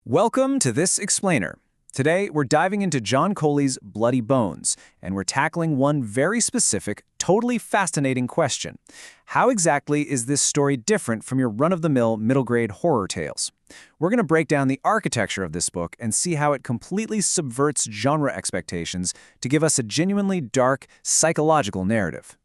Welcome to This Explainer. Today, we're diving into John Coley's Bloody Bones, and we're tackling one very specific, totally fascinating question. How exactly is this story different from your run-of-the-mill middle-grade horror tales? We're going to break down the architecture of this book and see how it completely subverts genre expectations to give us a genuinely dark, psychological narrative.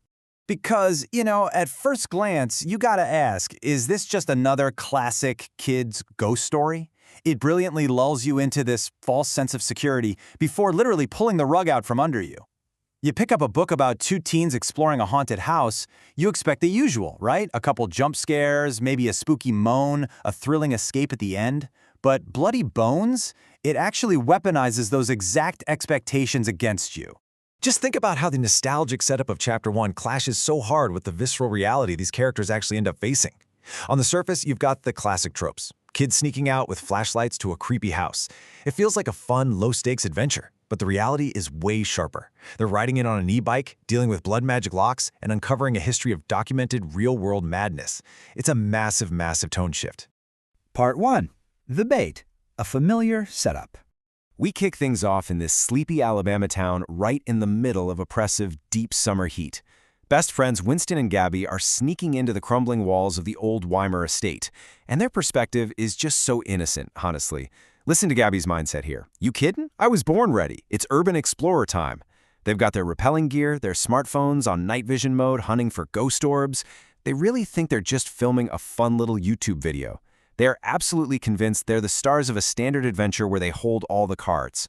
Because, at first glance, you gotta ask, is this just another classic kids' ghost story? It brilliantly lulls you into this false sense of security before literally pulling the rug out from under you. You pick up a book about two teens exploring a haunted house, you expect the usual, right? A couple jump scares, maybe a spooky moan, a thrilling escape at the end. But Bloody Bones? It actually weaponizes those exact expectations against you. Just think about how the nostalgic setup of Chapter 1 clashes so hard with the visceral reality these characters actually end up facing. On the surface, you've got the classic tropes. Kids sneaking out with flashlights to a creepy house. It feels like a fun, low-stakes adventure, but the reality is way sharper. They're riding in on an e-bike, dealing with blood magic locks, and uncovering a history of documented real-world madness. It's a massive, massive tone shift. Part 1. The Bait, a familiar setup. We kick things off in this sleepy Alabama town right in the middle of oppressive, deep summer heat. Best friends Winston and Gabby are sneaking into the crumbling walls of the old Weimer estate, and their perspective is just so innocent, honestly. Listen to Gabby's mindset here. You kidding? I was born ready. It's urban explorer time. They've got their rappelling gear, their smartphones on night vision mode, hunting for ghost orbs. They really think they're just filming a fun little YouTube video. They are absolutely convinced they're the stars of a standard adventure where they hold all the cards.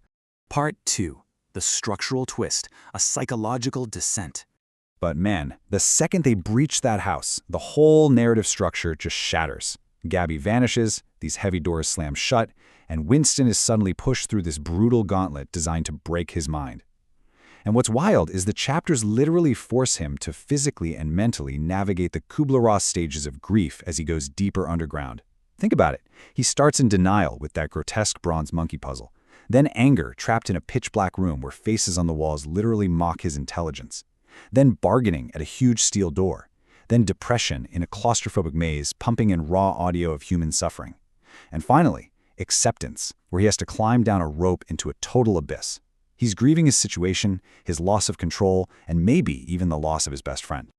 Part 2. The structural twist, a psychological descent. But man, the second they breach that house, the whole narrative structure just shatters. Gabby vanishes, these heavy doors slam shut, and Winston is suddenly pushed through this brutal gauntlet designed to break his mind. And what's wild is the chapters literally force him to physically and mentally navigate the Kubler-Ross stages of grief as he goes deeper underground. Think about it. He starts in denial with that grotesque bronze monkey puzzle. Then anger, trapped in a pitch-black room where faces on the walls literally mock his intelligence. Then bargaining at a huge steel door. Then depression in a claustrophobic maze pumping in raw audio of human suffering. And finally, acceptance, where he has to climb down a rope into a total abyss. He's grieving his situation, his loss of control, and maybe even the loss of his best friend.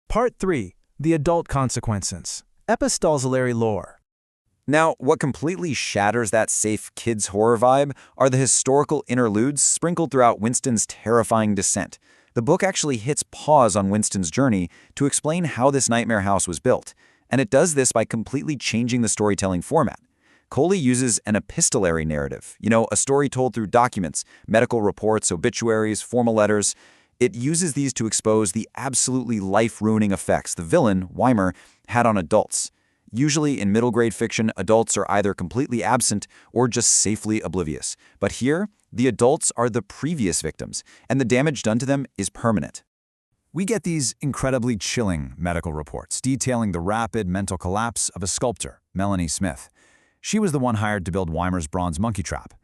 Part 3. The Adult Consequences. Epistolary Lore. Now, what completely shatters that safe kids' horror vibe are the historical interludes sprinkled throughout Winston's terrifying descent. The book actually hits pause on Winston's journey to explain how this nightmare house was built, and it does this by completely changing the storytelling format. Coley uses an epistolary narrative, a story told through documents, medical reports, obituaries, formal letters. It uses these to expose the absolutely life-ruining effects the villain, Weimer, had on adults. Usually in middle-grade fiction, adults are either completely absent or just safely oblivious. But here, the adults are the previous victims, and the damage done to them is permanent. We get these incredibly chilling medical reports detailing the rapid mental collapse of a sculptor, Melanie Smith. She was the one hired to build Weimer's bronze monkey trap.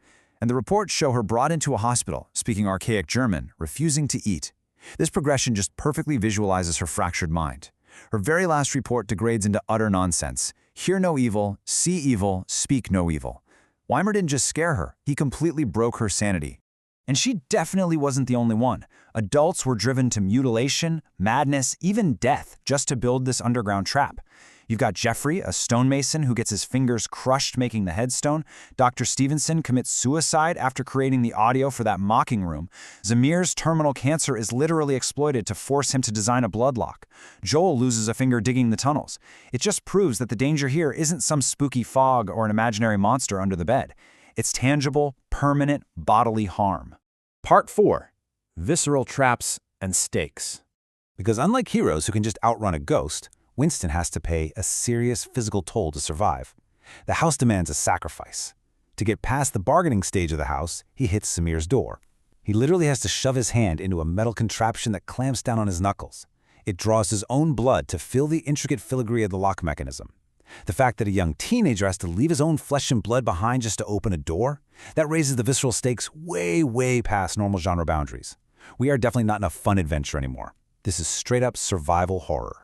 And the reports show her brought into a hospital, speaking archaic German, refusing to eat. This progression just perfectly visualizes her fractured mind. Her very last report degrades into utter nonsense. Hear no evil, see evil, speak no evil. Weimer didn't just scare her, he completely broke her sanity. And she definitely wasn't the only one. Adults were driven to mutilation, madness, even death just to build this underground trap. You've got Jeffrey, a stonemason who gets his fingers crushed making the headstone. Dr. Stevenson commits suicide after creating the audio for that mocking room. Zamir's terminal cancer is literally exploited to force him to design a bloodlock. Joel loses a finger digging the tunnels. It just proves that the danger here isn't some spooky fog or an imaginary monster under the bed. It's tangible, permanent, bodily harm. Part 4. Visceral Traps and Stakes. Because unlike heroes who can just outrun a ghost, Winston has to pay a serious physical toll to survive. The house demands a sacrifice. To get past the bargaining stage of the house, he hits Zamir's door. He literally has to shove his hand into a metal contraption that clamps down on his knuckles. It draws his own blood to fill the intricate filigree of the lock mechanism. The fact that a young teenager has to leave his own flesh and blood behind just to open a door, that raises the visceral stakes way, way past normal genre boundaries. We are definitely not in a fun adventure anymore. This is straight-up survival horror.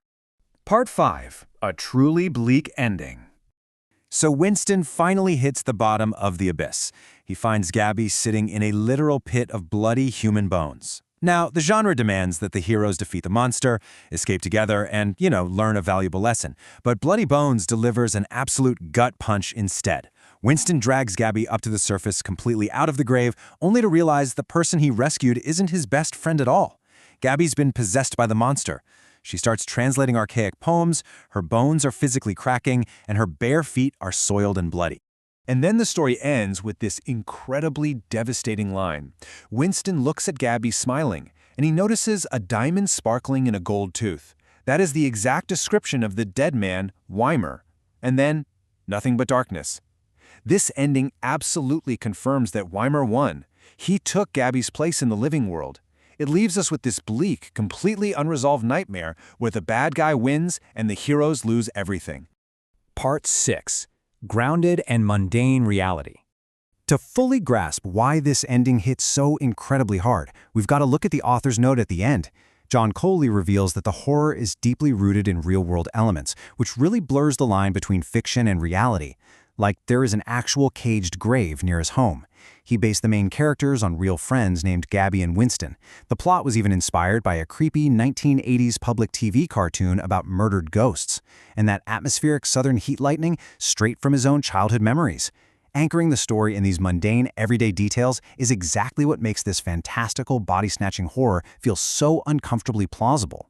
Part 5. A truly bleak ending. So Winston finally hits the bottom of the abyss. He finds Gabby sitting in a literal pit of bloody human bones. Now, the genre demands that the heroes defeat the monster, escape together, and, learn a valuable lesson. But Bloody Bones delivers an absolute gut punch instead. Winston drags Gabby up to the surface completely out of the grave, only to realize the person he rescued isn't his best friend at all. Gabby's been possessed by the monster. She starts translating archaic poems, her bones are physically cracking, and her bare feet are soiled and bloody. And then the story ends with this incredibly devastating line. Winston looks at Gabby smiling, and he notices a diamond sparkling in a gold tooth. That is the exact description of the dead man, Weimer. And then, nothing but darkness. This ending absolutely confirms that Weimer won. He took Gabby's place in the living world. It leaves us with this bleak, completely unresolved nightmare where the bad guy wins and the heroes lose everything. Part 6. Grounded and Mundane Reality. To fully grasp why this ending hits so incredibly hard, we've got to look at the author's note at the end. John Coley reveals that the horror is deeply rooted in real-world elements, which really blurs the line between fiction and reality. Like there is an actual caged grave near his home. He based the main characters on real friends named Gabby and Winston. The plot was even inspired by a creepy 1980s public TV cartoon about murdered ghosts, and that atmospheric southern heat lightning straight from his own childhood memories. Anchoring the story in these mundane, everyday details is exactly what makes this fantastical body-snatching horror feel so uncomfortably plausible.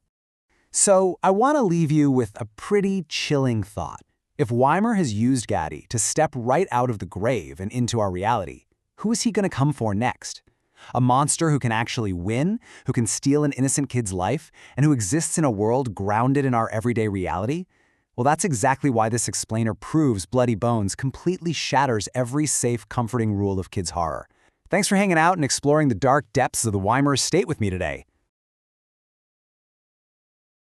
So, I want to leave you with a pretty chilling thought. If Weimer has used Gabby to step right out of the grave and into our reality, who is he going to come for next? A monster who can actually win, who can steal an innocent kid's life, and who exists in a world grounded in our everyday reality? Well, that's exactly why this explainer proves Bloody Bones completely shatters every safe, comforting rule of kids' horror. Thanks for hanging out and exploring the dark depths of the Weimer estate with me today.